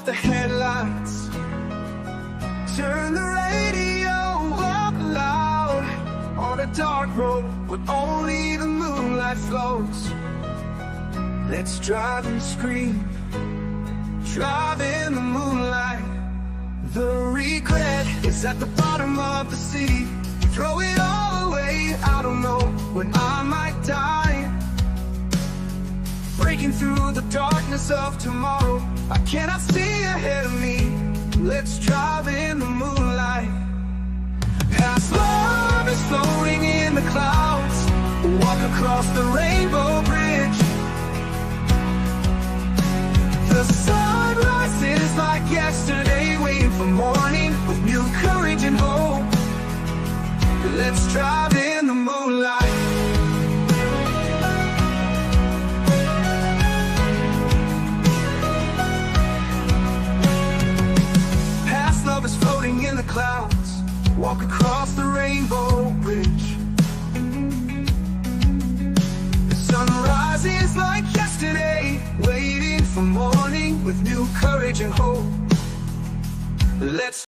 the headlights. Turn the radio up loud on a dark road where only the moonlight floats. Let's drive and scream, drive in the moonlight. The regret is at the bottom of the sea. Throw it all away, I don't know when I might die. Breaking through the darkness of tomorrow, I cannot see ahead of me. Let's drive in the moonlight. Past love is floating in the clouds. Walk across the rainbow bridge. The sun rises like yesterday, waiting for morning with new courage and hope. Let's drive in the moonlight. Past love is floating in the clouds. Walk across the rainbow bridge. The sun rises like yesterday, waiting for morning with new courage and hope. Let's